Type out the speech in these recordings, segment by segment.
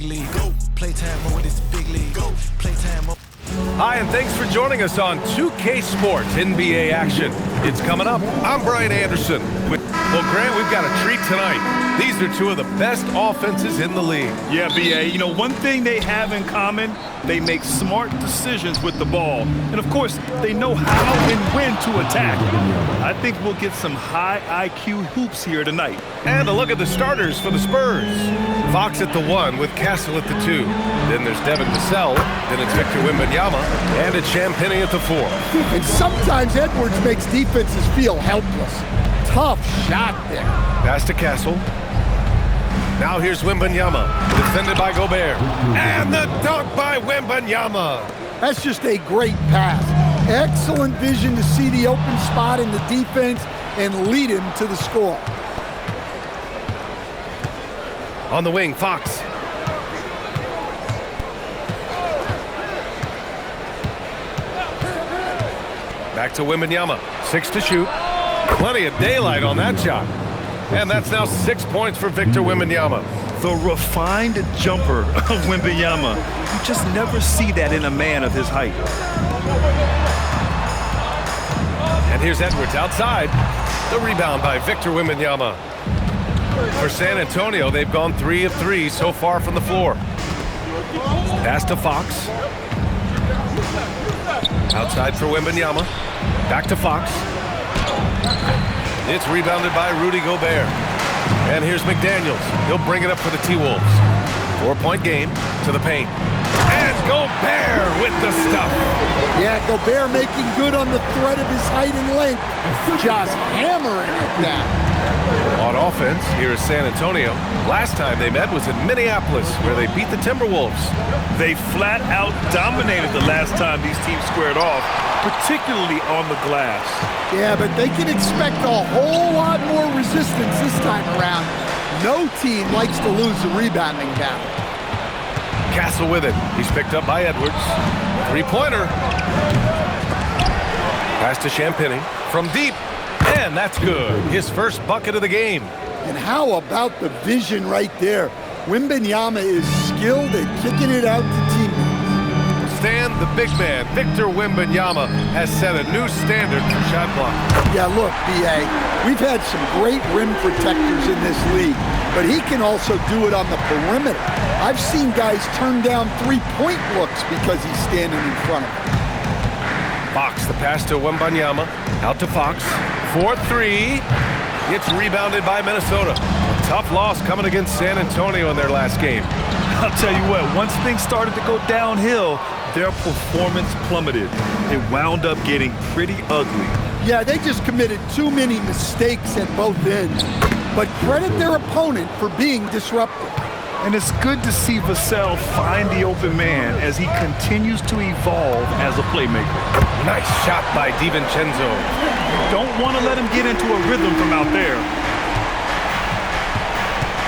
league. Go. Playtime mode, this big league. Go. Playtime mode. Hi, and thanks for joining us on 2K Sports NBA action. It's coming up. I'm Brian Anderson. Well, Grant, we've got a treat tonight. These are two of the best offenses in the league. Yeah, B.A., you know, one thing they have in common, they make smart decisions with the ball. And, of course, they know how and when to attack. I think we'll get some high IQ hoops here tonight. And a look at the starters for the Spurs. Fox at the 1 with Castle at the 2. Then there's Devin Vassell. Then it's Victor Wembanyama. And it's Champagnie at the 4. And sometimes Edwards makes defenses feel helpless. Tough shot there. Pass to Castle. Now here's Wembanyama, defended by Gobert. And the dunk by Wembanyama. That's just a great pass. Excellent vision to see the open spot in the defense and lead him to the score. On the wing, Fox. Back to Wembanyama. 6 to shoot. Plenty of daylight on that shot. And that's now 6 points for Victor Wembanyama. The refined jumper of Wembanyama. You just never see that in a man of his height. And here's Edwards outside. The rebound by Victor Wembanyama. For San Antonio, they've gone 3 of 3 so far from the floor. Pass to Fox. Outside for Wembanyama. Back to Fox. It's rebounded by Rudy Gobert. And here's McDaniels. He'll bring it up for the T-Wolves. 4-point game to the paint. And Gobert with the stuff. Yeah, Gobert making good on the threat of his height and length. Just hammering it down. On offense, here is San Antonio. Last time they met was in Minneapolis, where they beat the Timberwolves. They flat out dominated the last time these teams squared off, particularly on the glass. Yeah, but they can expect a whole lot more resistance this time around. No team likes to lose a rebounding battle. Castle with it. He's picked up by Edwards. Three-pointer. Pass to Champagnie from deep. And that's good. His first bucket of the game. And how about the vision right there? Wembanyama is skilled at kicking it out to teammates. Stan, the big man, Victor Wembanyama, has set a new standard for shot blocking. Yeah, look, B.A., we've had some great rim protectors in this league, but he can also do it on the perimeter. I've seen guys turn down three-point looks because he's standing in front of them. Fox, the pass to Wembanyama. Out to Fox. 4-3. It's rebounded by Minnesota. A tough loss coming against San Antonio in their last game. I'll tell you what, once things started to go downhill, their performance plummeted. It wound up getting pretty ugly. Yeah, they just committed too many mistakes at both ends. But credit their opponent for being disruptive. And it's good to see Vassell find the open man as he continues to evolve as a playmaker. Nice shot by DiVincenzo. Don't want to let him get into a rhythm from out there.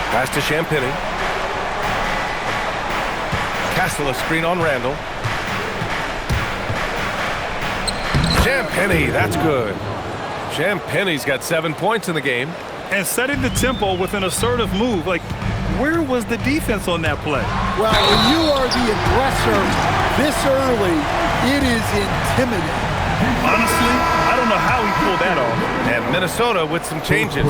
Pass to Champagnie. Castle a screen on Randall. Champagnie, that's good. Champagnie's got 7 points in the game. And setting the tempo with an assertive move. Like, where was the defense on that play? Well, when you are the aggressor this early, it is intimidating. Honestly, I don't know how he pulled that off. And Minnesota with some changes.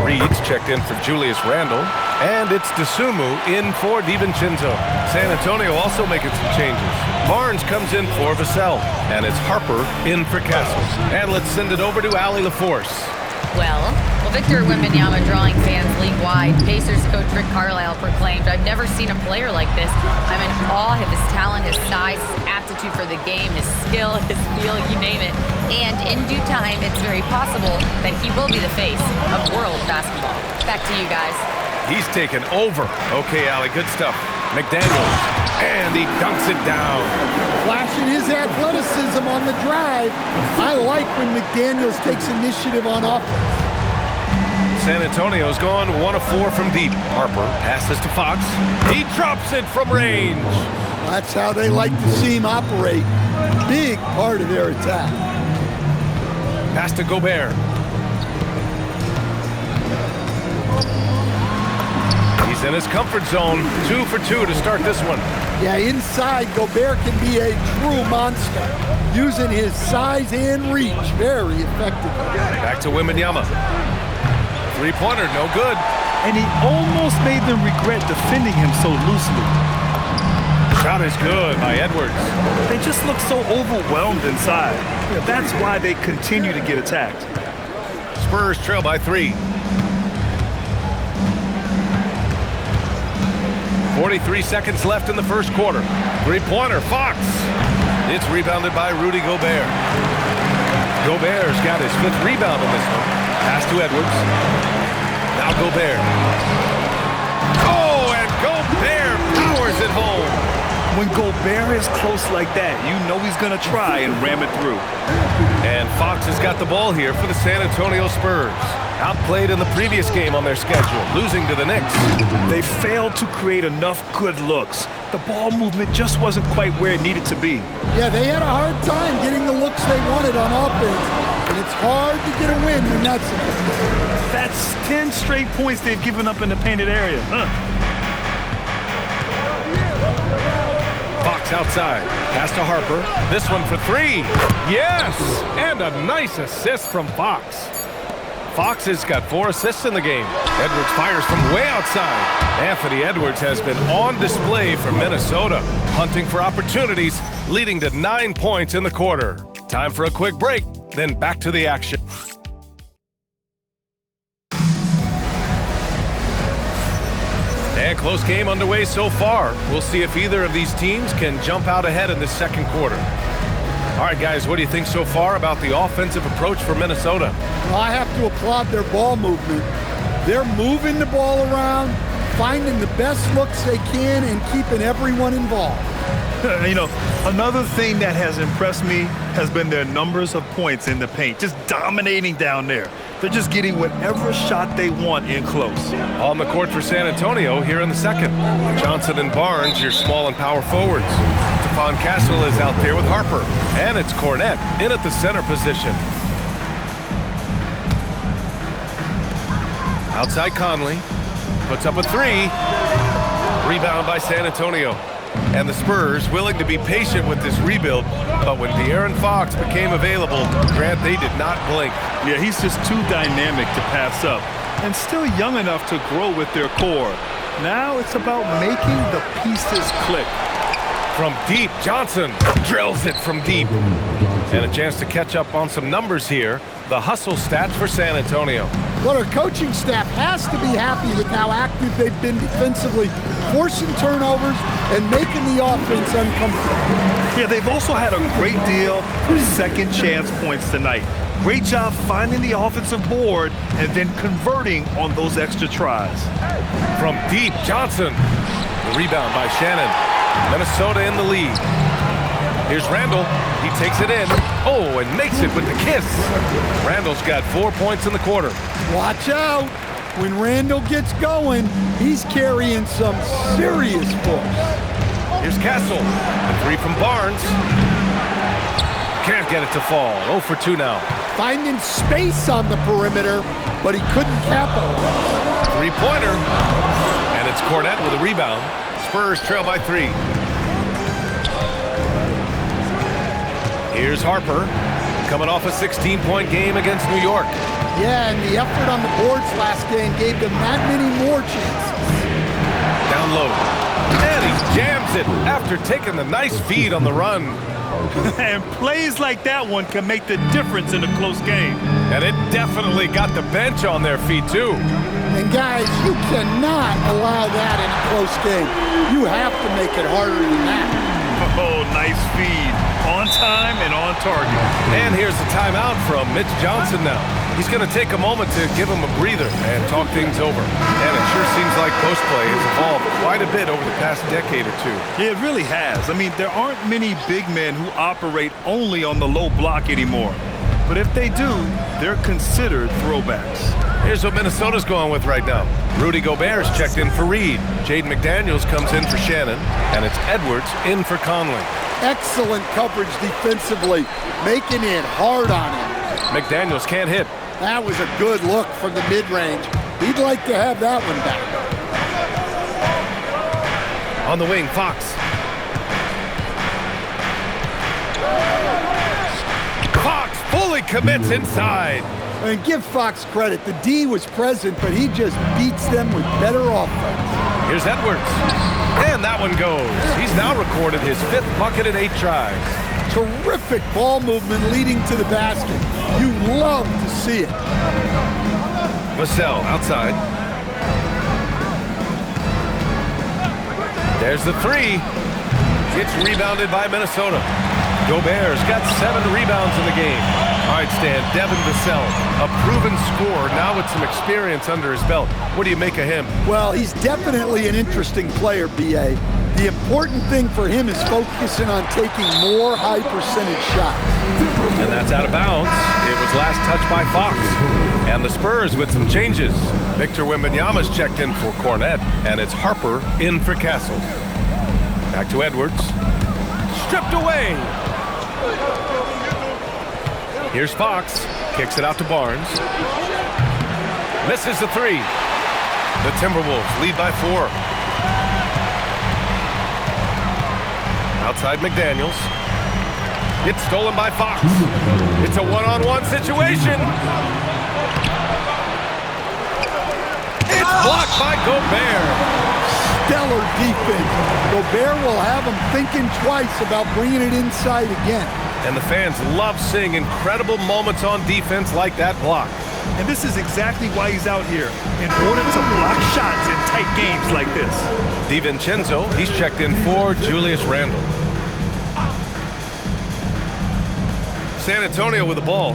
Reed's checked in for Julius Randle. And it's DeSumo in for DiVincenzo. San Antonio also making some changes. Barnes comes in for Vassell. And it's Harper in for Castle. And let's send it over to Allie LaForce. Well, Victor Wembanyama drawing fans league-wide. Pacers coach Rick Carlisle proclaimed, "I've never seen a player like this. I'm in awe of his talent, his size, his aptitude for the game, his skill, his feel, you name it. And in due time, it's very possible that he will be the face of world basketball." Back to you guys. He's taken over. Okay, Allie, good stuff. McDaniels, and he dunks it down. Flashing his athleticism on the drive. I like when McDaniels takes initiative on offense. San Antonio's gone 1 of 4 from deep. Harper passes to Fox. He drops it from range. That's how they like to see him operate. Big part of their attack. Pass to Gobert. He's in his comfort zone. 2 for 2 to start this one. Yeah, inside, Gobert can be a true monster, using his size and reach very effectively. Back to Wembanyama. Three-pointer, no good. And he almost made them regret defending him so loosely. Shot is good by Edwards. They just look so overwhelmed inside. That's why they continue to get attacked. Spurs trail by 3. 43 seconds left in the first quarter. Three-pointer, Fox. It's rebounded by Rudy Gobert. Gobert's got his 5th rebound on this one. Pass to Edwards. Now Gobert. Oh, and Gobert powers it home. When Gobert is close like that, you know he's going to try and ram it through. And Fox has got the ball here for the San Antonio Spurs. Outplayed in the previous game on their schedule, losing to the Knicks. They failed to create enough good looks. The ball movement just wasn't quite where it needed to be. Yeah, they had a hard time getting the looks they wanted on offense, and it's hard to get a win when that's the case. That's 10 straight points they've given up in the painted area. Fox outside. Pass to Harper. This one for 3. Yes! And a nice assist from Fox. Fox has got 4 assists in the game. Edwards fires from way outside. Anthony Edwards has been on display for Minnesota, hunting for opportunities, leading to 9 points in the quarter. Time for a quick break, then back to the action. And close game underway so far. We'll see if either of these teams can jump out ahead in this second quarter. All right, guys, what do you think so far about the offensive approach for Minnesota? Well, I have to applaud their ball movement. They're moving the ball around, finding the best looks they can, and keeping everyone involved. You know, another thing that has impressed me has been their numbers of points in the paint, just dominating down there. They're just getting whatever shot they want in close. On the court for San Antonio here in the second. Johnson and Barnes, your small and power forwards. Stephon Castle is out there with Harper. And it's Cornette in at the center position. Outside Conley. Puts up a 3. Rebound by San Antonio. And the Spurs willing to be patient with this rebuild, but when De'Aaron Fox became available, Grant, they did not blink. Yeah, he's just too dynamic to pass up, and still young enough to grow with their core. Now it's about making the pieces click. From deep, Johnson drills it from deep. And a chance to catch up on some numbers here. The hustle stats for San Antonio. Well, our coaching staff has to be happy with how active they've been defensively, forcing turnovers and making the offense uncomfortable. Yeah, they've also had a great deal of second chance points tonight. Great job finding the offensive board and then converting on those extra tries. From deep, Johnson. The rebound by Shannon. Minnesota in the lead. Here's Randall. He takes it in. Oh, and makes it with the kiss. Randall's got 4 points in the quarter. Watch out. When Randall gets going, he's carrying some serious force. Here's Castle. The 3 from Barnes. Can't get it to fall. 0 for 2 now. Finding space on the perimeter, but he couldn't capitalize. 3-pointer. And it's Cornette with a rebound. Spurs trail by 3. Here's Harper, coming off a 16-point game against New York. Yeah, and the effort on the boards last game gave them that many more chances. Down low. And he jams it after taking the nice feed on the run. And plays like that one can make the difference in a close game. And it definitely got the bench on their feet, too. And guys, you cannot allow that in a close game. You have to make it harder than that. Oh, nice feed. On time and on target. And here's the timeout from Mitch Johnson now. He's going to take a moment to give him a breather and talk things over. And it sure seems like post play has evolved quite a bit over the past decade or 2. Yeah, it really has. I mean, there aren't many big men who operate only on the low block anymore. But if they do, they're considered throwbacks. Here's what Minnesota's going with right now. Rudy Gobert's checked in for Reed. Jaden McDaniels comes in for Shannon. And it's Edwards in for Conley. Excellent coverage defensively, making it hard on him. McDaniels can't hit. That was a good look from the mid-range. He'd like to have that one back. On the wing, Fox. Fox fully commits inside. And give Fox credit. The D was present, but he just beats them with better offense. Here's Edwards. And that one goes. He's now recorded his 5th bucket in 8 tries. Terrific ball movement leading to the basket. You love to see it. Vassell outside. There's the 3. It's rebounded by Minnesota. Gobert's got 7 rebounds in the game. All right, Stan, Devin Vassell, a proven scorer, now with some experience under his belt. What do you make of him? Well, he's definitely an interesting player, B.A. The important thing for him is focusing on taking more high-percentage shots. And that's out of bounds. It was last touched by Fox. And the Spurs with some changes. Victor Wembanyama's checked in for Cornette, and it's Harper in for Castle. Back to Edwards. Stripped away. Here's Fox. Kicks it out to Barnes. Misses the 3. The Timberwolves lead by 4. Outside McDaniels. It's stolen by Fox. It's a one-on-one situation. It's blocked by Gobert. Stellar defense. Gobert will have him thinking twice about bringing it inside again. And the fans love seeing incredible moments on defense like that block. And this is exactly why he's out here, in order to block shots in tight games like this. DiVincenzo, he's checked in for Julius Randle. San Antonio with the ball.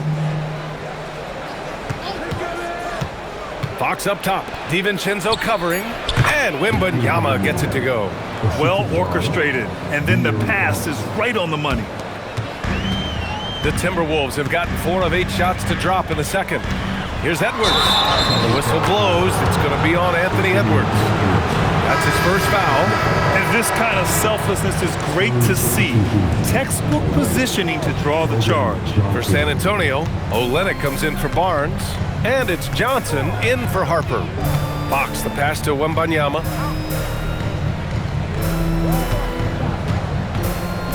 Fox up top. DiVincenzo covering. And Wembanyama gets it to go. Well orchestrated. And then the pass is right on the money. The Timberwolves have gotten 4 of 8 shots to drop in the second. Here's Edwards. The whistle blows. It's going to be on Anthony Edwards. That's his first foul. And this kind of selflessness is great to see. Textbook positioning to draw the charge. For San Antonio, Olynyk comes in for Barnes. And it's Johnson in for Harper. Fox the pass to Wembanyama.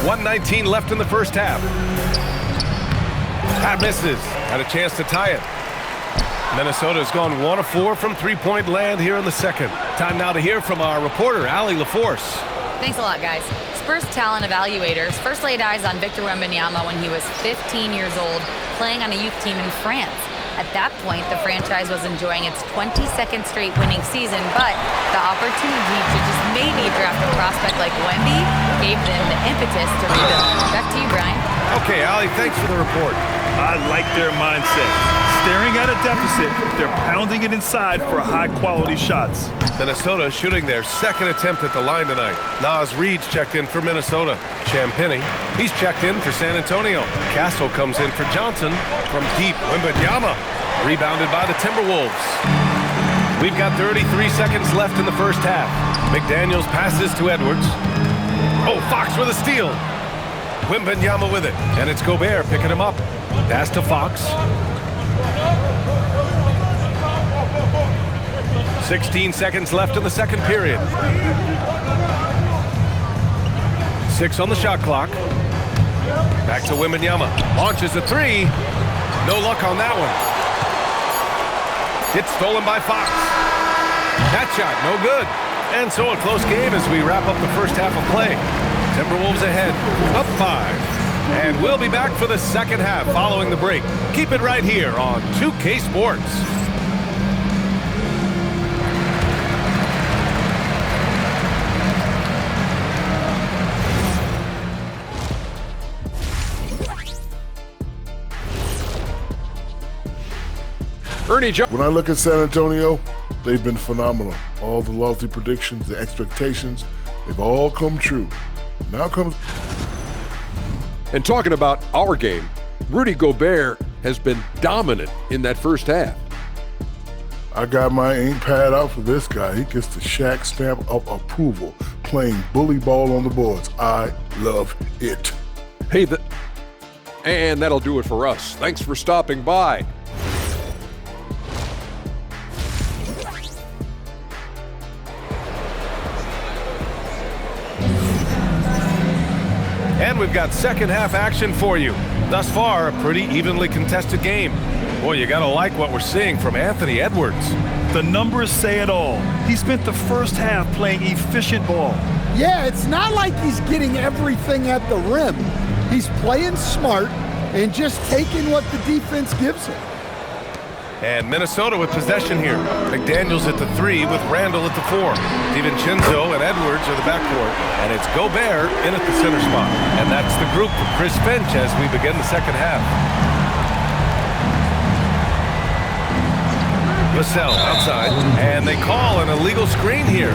1:19 left in the first half. That misses. Had a chance to tie it. Minnesota's gone 1 of 4 from three-point land here in the second. Time now to hear from our reporter, Allie LaForce. Thanks a lot, guys. Spurs talent evaluators first laid eyes on Victor Wembanyama when he was 15 years old, playing on a youth team in France. At that point, the franchise was enjoying its 22nd straight winning season, but the opportunity to just maybe draft a prospect like Wemby gave them the impetus to rebuild. Back to you, Brian. Okay, Allie, thanks for the report. I like their mindset. Staring at a deficit, they're pounding it inside for high-quality shots. Minnesota shooting their second attempt at the line tonight. Naz Reid's checked in for Minnesota. Champagnie, he's checked in for San Antonio. Castle comes in for Johnson. From deep, Wembanyama. Rebounded by the Timberwolves. We've got 33 seconds left in the first half. McDaniels passes to Edwards. Oh, Fox with a steal. Wembanyama with it. And it's Gobert picking him up. Pass to Fox. 16 seconds left in the second period. 6 on the shot clock. Back to Wembanyama. Launches a 3. No luck on that one. It's stolen by Fox. That shot, no good. And so a close game as we wrap up the first half of play. Timberwolves ahead, up 5. And we'll be back for the second half following the break. Keep it right here on 2K Sports. Ernie Jones. When I look at San Antonio, they've been phenomenal. All the lofty predictions, the expectations, they've all come true. Now comes... And talking about our game, Rudy Gobert has been dominant in that first half. I got my ink pad out for this guy. He gets the Shaq stamp of approval, playing bully ball on the boards. I love it. Hey, and that'll do it for us. Thanks for stopping by. And we've got second half action for you. Thus far, a pretty evenly contested game. Boy, you gotta like what we're seeing from Anthony Edwards. The numbers say it all. He spent the first half playing efficient ball. Yeah, it's not like he's getting everything at the rim. He's playing smart and just taking what the defense gives him. And Minnesota with possession here. McDaniels at the 3 with Randall at the 4. DiVincenzo and Edwards are the backcourt. And it's Gobert in at the center spot. And that's the group for Chris Finch as we begin the second half. Vassell outside. And they call an illegal screen here.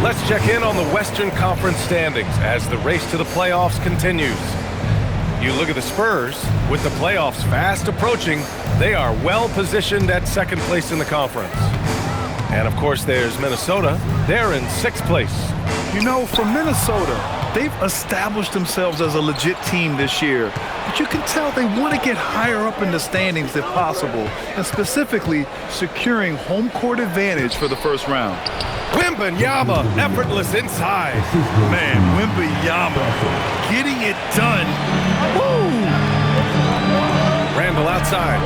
Let's check in on the Western Conference standings as the race to the playoffs continues. You look at the Spurs, with the playoffs fast approaching, they are well positioned at second place in the conference. And of course there's Minnesota. They're in 6th place. You know, for Minnesota, they've established themselves as a legit team this year. But you can tell they want to get higher up in the standings if possible, and specifically securing home court advantage for the first round. Wembanyama, effortless inside. Man, Wembanyama getting it done. Woo! Randall outside.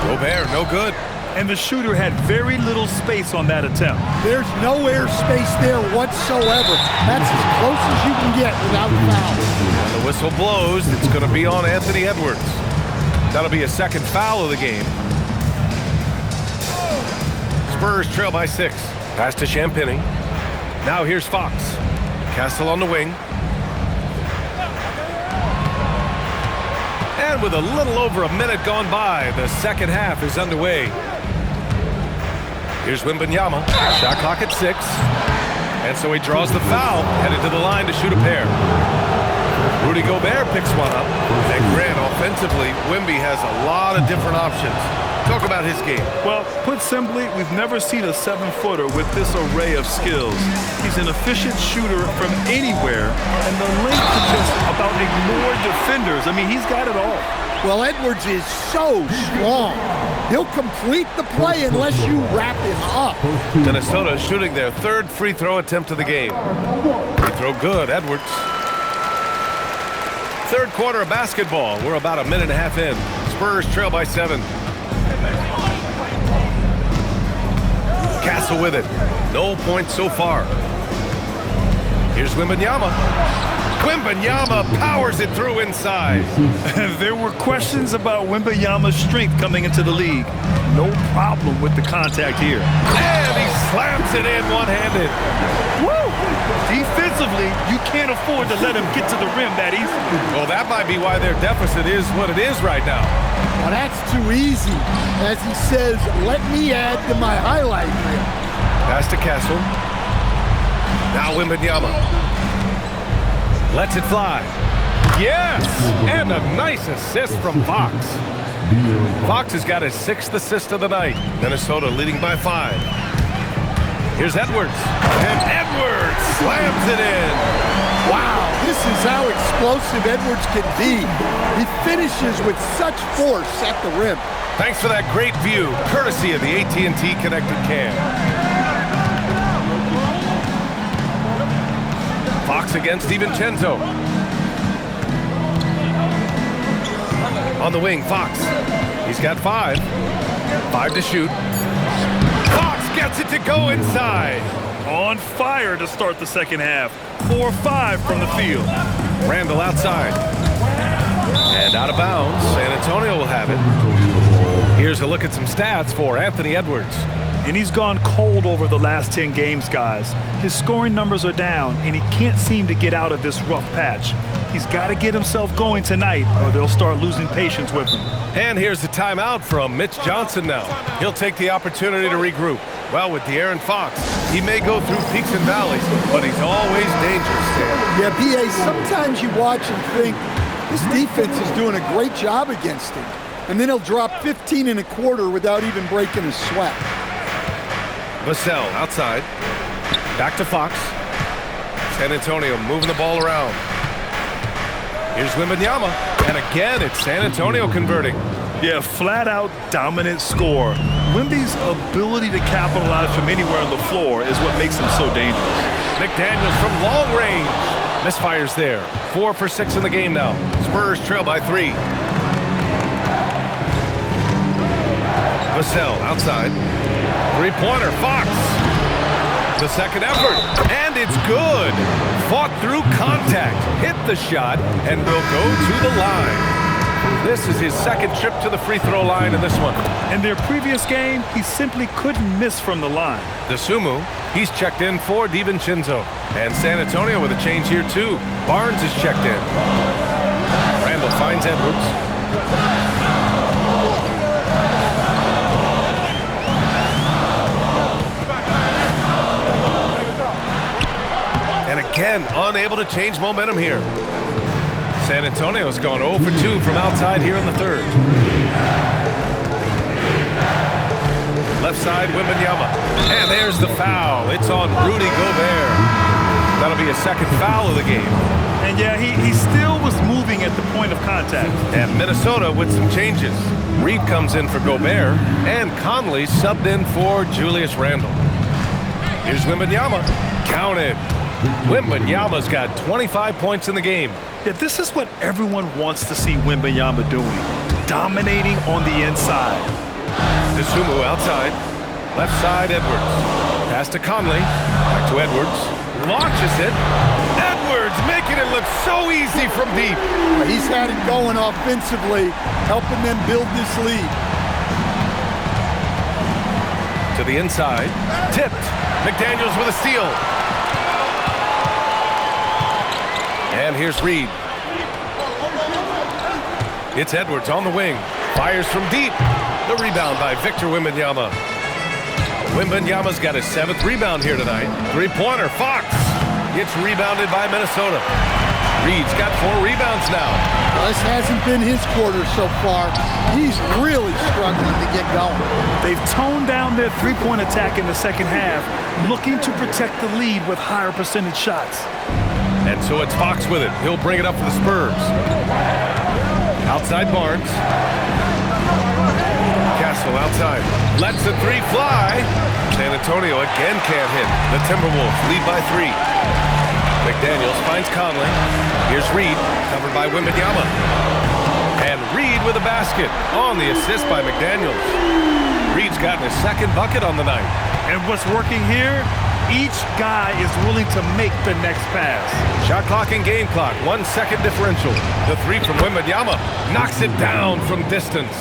Gobert, no good. And the shooter had very little space on that attempt. There's no air space there whatsoever. That's as close as you can get without a foul. When the whistle blows, it's going to be on Anthony Edwards. That'll be a second foul of the game. Spurs trail by 6. Pass to Champagnie. Now here's Fox. Castle on the wing. And with a little over a minute gone by, the second half is underway. Here's Wembanyama. Shot clock at 6. And so he draws the foul, headed to the line to shoot a pair. Rudy Gobert picks one up. And Grant, offensively, Wemby has a lot of different options. Talk about his game. Well, put simply, we've never seen a 7-footer with this array of skills. He's an efficient shooter from anywhere, and the length to just about ignore defenders. I mean, he's got it all. Well, Edwards is so strong. He'll complete the play unless you wrap him up. Minnesota shooting their 3rd free throw attempt of the game. Free throw good, Edwards. 3rd quarter of basketball. We're about a minute and a half in. Spurs trail by 7. Castle with it. No points so far. Here's Wembanyama. Wembanyama powers it through inside. There were questions about Wembanyama's strength coming into the league. No problem with the contact here. And he slams it in one-handed. Woo! Defensively, you can't afford to let him get to the rim that easily. Well, that might be why their deficit is what it is right now. Well, that's too easy. As he says, let me add to my highlight reel. Pass to Castle. Now Wembanyama. Lets it fly. Yes! And a nice assist from Fox. Fox has got his 6th assist of the night. Minnesota leading by 5. Here's Edwards. And Edwards slams it in. Wow, this is how explosive Edwards can be. He finishes with such force at the rim. Thanks for that great view, courtesy of the AT&T Connected Cam. Fox against DiVincenzo. On the wing, Fox. He's got 5. 5 to shoot. Fox gets it to go inside. On fire to start the second half. 4-5 from the field. Randall outside. And out of bounds. San Antonio will have it. Here's a look at some stats for Anthony Edwards. And he's gone cold over the last 10 games, guys. His scoring numbers are down, and he can't seem to get out of this rough patch. He's got to get himself going tonight, or they'll start losing patience with him. And here's the timeout from Mitch Johnson now. He'll take the opportunity to regroup. Well, with De'Aaron Fox, he may go through peaks and valleys, but he's always dangerous, Dan. Yeah, B.A., sometimes you watch and think, this defense is doing a great job against him. And then he'll drop 15 and a quarter without even breaking a sweat. Vassell outside. Back to Fox. San Antonio moving the ball around. Here's Wembanyama. And again, it's San Antonio converting. Yeah, flat-out dominant score. Wemby's ability to capitalize from anywhere on the floor is what makes him so dangerous. McDaniels from long range. Misfires there. 4 for 6 in the game now. Spurs trail by 3. Vassell outside. Three-pointer, Fox. The second effort, and it's good. Fought through contact, hit the shot, and will go to the line. This is his second trip to the free throw line in this one. In their previous game, he simply couldn't miss from the line. DeSumo, he's checked in for DiVincenzo. And San Antonio with a change here too. Barnes is checked in. Randall finds Edwards. And again, unable to change momentum here. San Antonio's gone 0 for 2 from outside here in the third. Left side, Wembanyama. And there's the foul. It's on Rudy Gobert. That'll be a second foul of the game. And yeah, he still was moving at the point of contact. And Minnesota with some changes. Reed comes in for Gobert, and Conley subbed in for Julius Randle. Here's Wembanyama. Counted. Wembanyama's got 25 points in the game. Yeah, this is what everyone wants to see Wembanyama doing. Dominating on the inside. DeSumo outside. Left side, Edwards. Pass to Conley. Back to Edwards. Launches it. Edwards making it look so easy from deep. He's had it going offensively, helping them build this lead. To the inside. Tipped. McDaniels with a steal. And here's Reed. It's Edwards on the wing. Fires from deep. The rebound by Victor Wembanyama. Wembanyama's got his 7th rebound here tonight. Three-pointer, Fox. It's rebounded by Minnesota. Reed's got 4 rebounds now. Well, this hasn't been his quarter so far. He's really struggling to get going. They've toned down their three-point attack in the second half, looking to protect the lead with higher percentage shots. And so it's Fox with it. He'll bring it up for the Spurs. Outside Barnes. Castle outside. Lets the 3 fly. San Antonio again can't hit. The Timberwolves lead by 3. McDaniels finds Conley. Here's Reed, covered by Wembanyama. And Reed with a basket on the assist by McDaniels. Reed's gotten his 2nd bucket on the night. And what's working here? Each guy is willing to make the next pass. Shot clock and game clock, 1 second differential. The 3 from Wembanyama knocks it down from distance.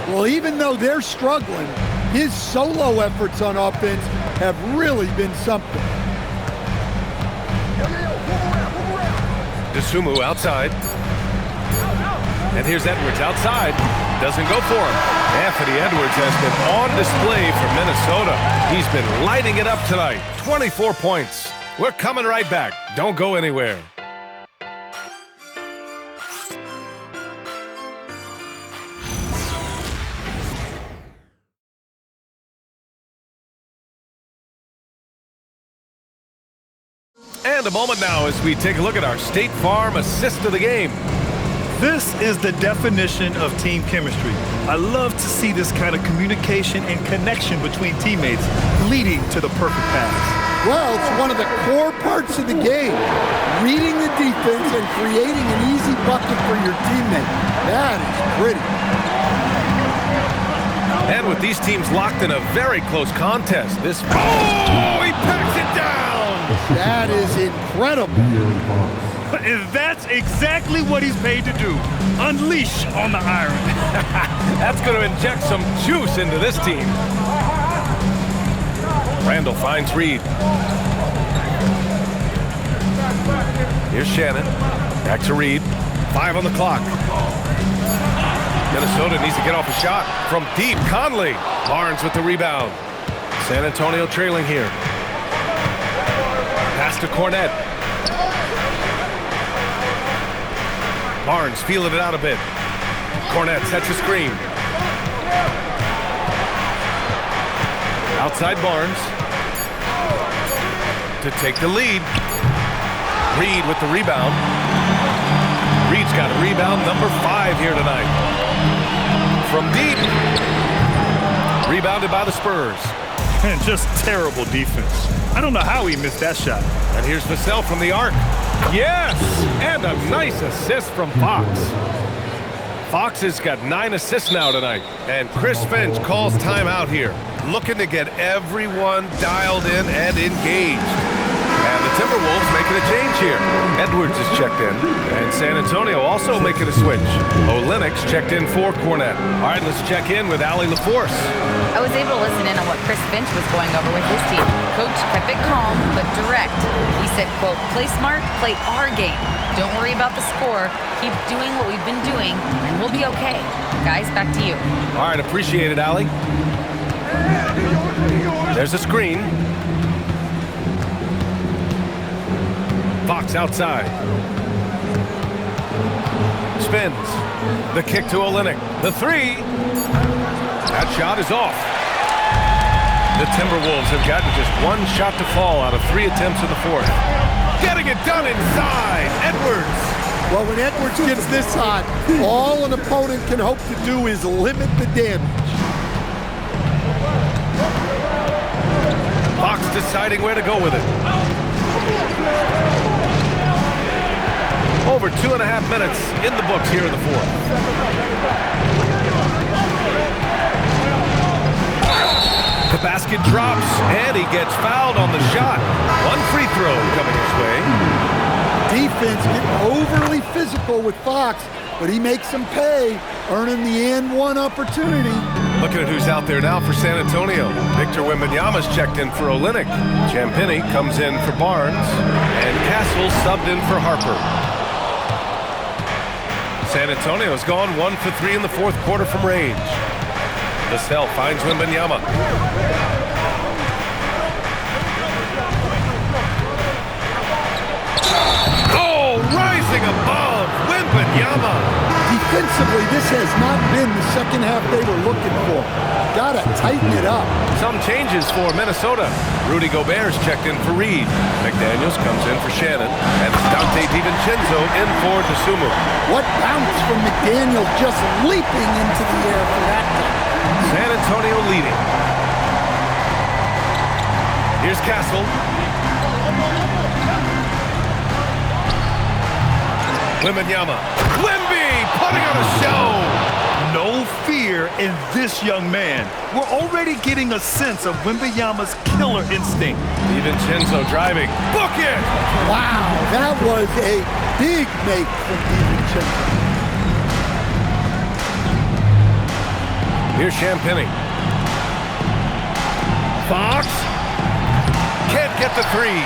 Well, even though they're struggling, his solo efforts on offense have really been something. DeSumo outside. And here's Edwards outside. Doesn't go for him. Anthony Edwards has been on display for Minnesota. He's been lighting it up tonight. 24 points. We're coming right back. Don't go anywhere. And a moment now as we take a look at our State Farm assist of the game. This is the definition of team chemistry. I love to see this kind of communication and connection between teammates leading to the perfect pass. Well, it's one of the core parts of the game. Reading the defense and creating an easy bucket for your teammate. That is pretty. And with these teams locked in a very close contest, this... Oh, he packs it down! That is incredible. And that's exactly what he's paid to do. Unleash on the iron. That's going to inject some juice into this team. Randall finds Reed. Here's Shannon. Back to Reed. 5 on the clock. Minnesota needs to get off a shot from deep. Conley. Barnes with the rebound. San Antonio trailing here. Pass to Cornette. Barnes feeling it out a bit. Cornette sets a screen. Outside Barnes. To take the lead. Reed with the rebound. Reed's got a rebound number 5 here tonight. From deep. Rebounded by the Spurs. And just terrible defense. I don't know how he missed that shot. And here's Vassell from the arc. Yes! And a nice assist from Fox. Fox has got 9 assists now tonight. And Chris Finch calls timeout here, looking to get everyone dialed in and engaged. And the Timberwolves making a change here. Edwards is checked in. And San Antonio also making a switch. Olynyk's checked in for Kornet. All right, let's check in with Allie LaForce. I was able to listen in on what Chris Finch was going over with his team. Coach kept it calm, but direct. He said, quote, play smart, play our game. Don't worry about the score. Keep doing what we've been doing, and we'll be okay. Guys, back to you. All right, appreciate it, Allie. There's a screen. Fox outside. Spins. The kick to Olynyk. The three. That shot is off. The Timberwolves have gotten just 1 shot to fall out of 3 attempts in the fourth. Getting it done inside. Edwards. Well, when Edwards gets this hot, all an opponent can hope to do is limit the damage. Fox deciding where to go with it. Over 2.5 minutes in the books here in the fourth. The basket drops, and he gets fouled on the shot. 1 free throw coming his way. Defense getting overly physical with Fox, but he makes them pay, earning the and one opportunity. Looking at who's out there now for San Antonio. Victor Wembanyama's checked in for Olynyk. Champagnie comes in for Barnes, and Castle subbed in for Harper. San Antonio's gone 1 for 3 in the fourth quarter from range. Vassell finds Wembanyama. Oh, rising above Wembanyama. Defensively, this has not been the second half they were looking for. Gotta tighten it up. Some changes for Minnesota. Rudy Gobert's checked in for Reed. McDaniels comes in for Shannon. And Dante DiVincenzo in for DeSumo. What bounce from McDaniel, just leaping into the air for that time. San Antonio leading. Here's Castle. Wembanyama. Wemby putting on a show. No fear in this young man. We're already getting a sense of Wembanyama's killer instinct. DiVincenzo driving. Book it! Wow, that was a big make from DiVincenzo. Here's Champagnie. Fox. Can't get the three.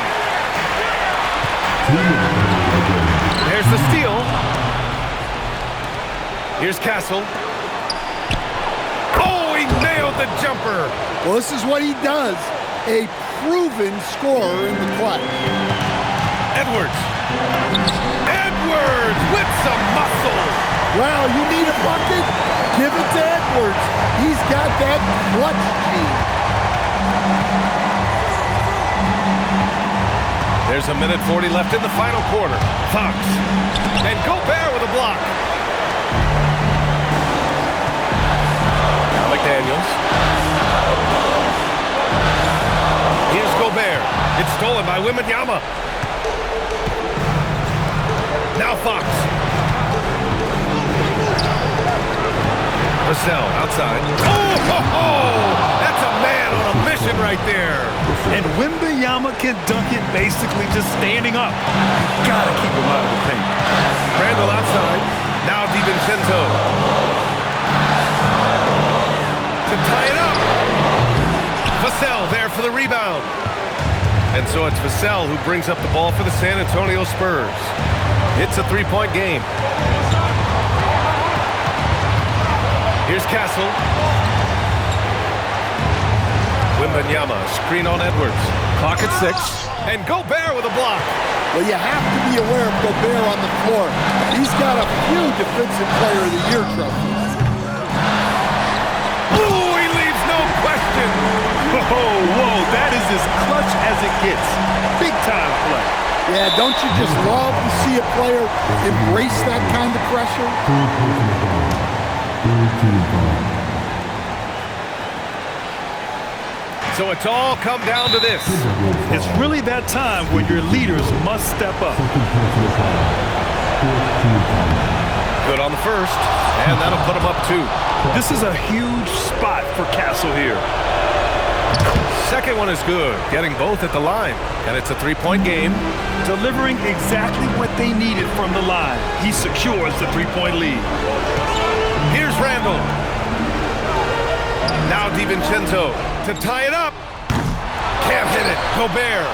There's the steal. Here's Castle. Oh, he nailed the jumper. Well, this is what he does. A proven scorer in the clutch. Edwards. Edwards with some muscle. Well, you need a bucket? Give it to Edwards. He's got that clutch gene. There's 1:40 left in the final quarter. Fox. And Gobert with a block. Now McDaniels. Here's Gobert. It's stolen by Wembanyama. Now Fox. Vassell outside. Oh! That's a man on a mission right there. And Wembanyama can dunk it basically just standing up. You gotta keep him out of the paint. Randall outside. Now DiVincenzo. To tie it up. Vassell there for the rebound. And so it's Vassell who brings up the ball for the San Antonio Spurs. It's a 3-point game. Here's Castle. Wembanyama, screen on Edwards. Clock at 6. And Gobert with a block. Well, you have to be aware of Gobert on the floor. He's got a few Defensive Player of the Year trophies. Ooh, he leaves no question. Whoa, that is as clutch as it gets. Big time play. Yeah, don't you just love to see a player embrace that kind of pressure? So it's all come down to this. It's really that time where your leaders must step up. Good on the first, and that'll put him up 2. This is a huge spot for Castle here. Second one is good, getting both at the line, and it's a 3-point game. Delivering exactly what they needed from the line. He secures the 3-point lead. Here's Randall. Now DiVincenzo to tie it up. Can't hit it. Gobert.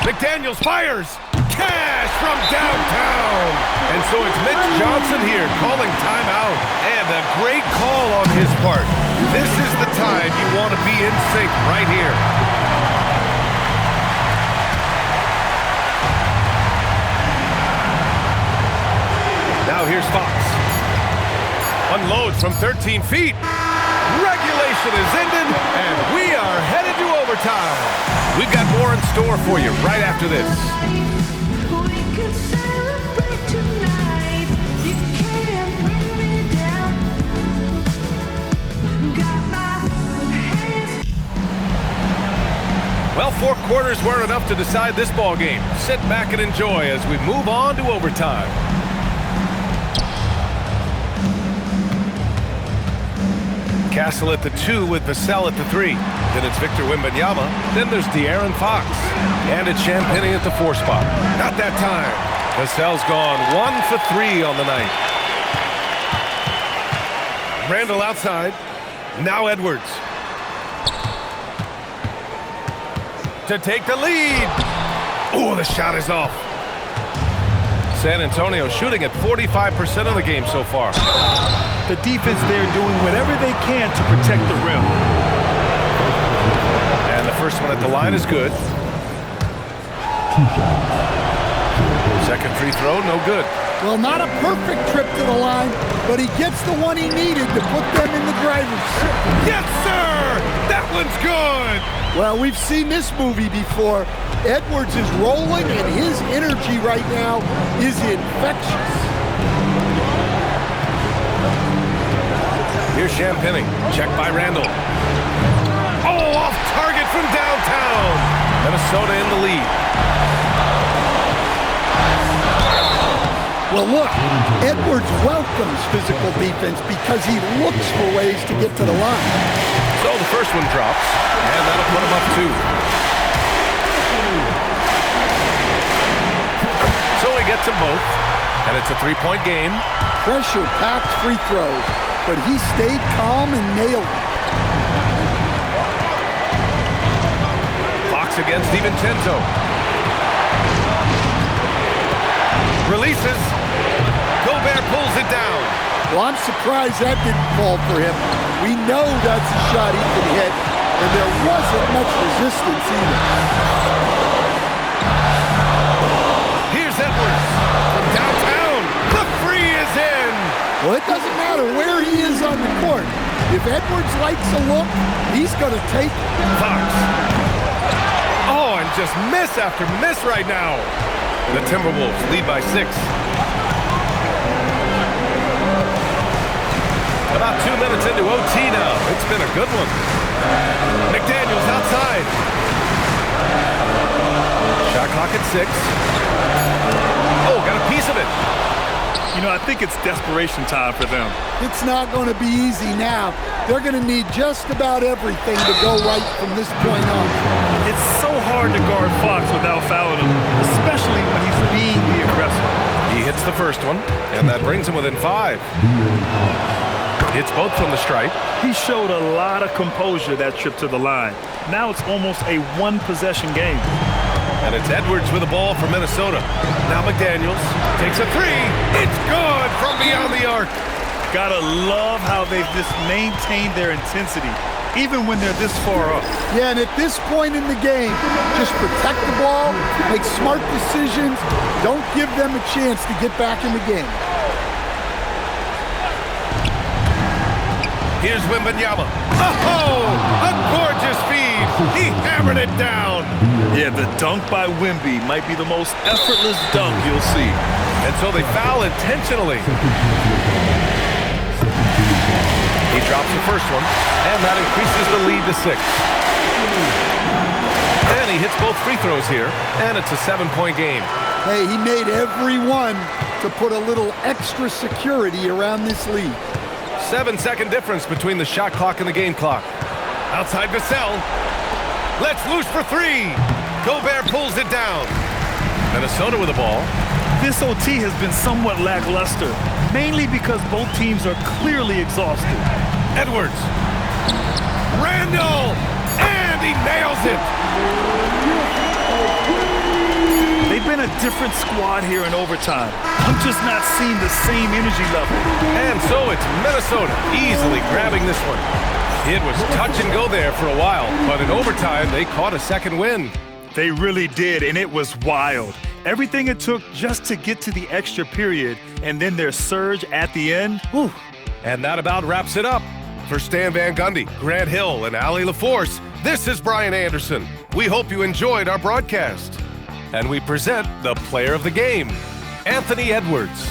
McDaniels fires. Cash from downtown. And so it's Mitch Johnson here calling timeout. And a great call on his part. This is the time you want to be in sync right here. Now here's Fox. Unloads from 13 feet. Regulation is ended, and we are headed to overtime. We've got more in store for you right after this. Well, 4 quarters weren't enough to decide this ball game. Sit back and enjoy as we move on to overtime. Castle at the 2 with Vassell at the 3. Then it's Victor Wembanyama. Then there's De'Aaron Fox. And it's Champagnie at the 4 spot. Not that time. Vassell's gone 1 for 3 on the night. Randall outside. Now Edwards. To take the lead. Oh, the shot is off. San Antonio shooting at 45% of the game so far. The defense there doing whatever they can to protect the rim. And the first one at the line is good. Second free throw, no good. Well, not a perfect trip to the line, but he gets the one he needed to put them in the driver's seat. Yes, sir! That one's good! Well, we've seen this movie before. Edwards is rolling, and his energy right now is infectious. Here's Champagnie. Check by Randall. Oh, off target from downtown. Minnesota in the lead. Well, look, Edwards welcomes physical defense because he looks for ways to get to the line. So the first one drops, and that'll put him up 2. So he gets them both, and it's a 3-point game. Pressure-packed free throws, but he stayed calm and nailed it. Fox against DiVincenzo. Releases. Gobert pulls it down. Well, I'm surprised that didn't fall for him. We know that's a shot he can hit, and there wasn't much resistance either. Here's Edwards from downtown. The free is in. Well, it doesn't matter where he is on the court. If Edwards likes a look, he's going to take it. Fox. Oh, and just miss after miss right now. The Timberwolves lead by 6. About 2 minutes into OT now. It's been a good one. McDaniels outside. Shot clock at 6. Oh, got a piece of it. You know, I think it's desperation time for them. It's not going to be easy now. They're going to need just about everything to go right from this point on. It's so hard to guard Fox without fouling him, especially when he's being the aggressor. He hits the first one, and that brings him within 5. Hits both from the stripe. He showed a lot of composure that trip to the line. Now it's almost a one-possession game. And it's Edwards with the ball for Minnesota. Now McDaniels takes a 3. It's good from beyond the arc. Gotta love how they've just maintained their intensity, even when they're this far up. Yeah, and at this point in the game, just protect the ball, make smart decisions, don't give them a chance to get back in the game. Here's Wembanyama. Oh, a gorgeous feed. He hammered it down. Yeah, the dunk by Wemby might be the most effortless dunk you'll see. And so they foul intentionally. He drops the first one, and that increases the lead to 6. And he hits both free throws here, and it's a 7-point game. Hey, he made every one to put a little extra security around this lead. 7-second difference between the shot clock and the game clock. Outside Vassell. Let's loose for three. Gobert pulls it down. Minnesota with the ball. This OT has been somewhat lackluster, mainly because both teams are clearly exhausted. Edwards. Randall. And he nails it. They've been a different squad here in overtime. I'm just not seeing the same energy level. And so it's Minnesota easily grabbing this one. It was touch and go there for a while, but in overtime, they caught a second win. They really did, and it was wild. Everything it took just to get to the extra period, and then their surge at the end. Whew. And that about wraps it up. For Stan Van Gundy, Grant Hill, and Allie LaForce, this is Brian Anderson. We hope you enjoyed our broadcast. And we present the player of the game, Anthony Edwards.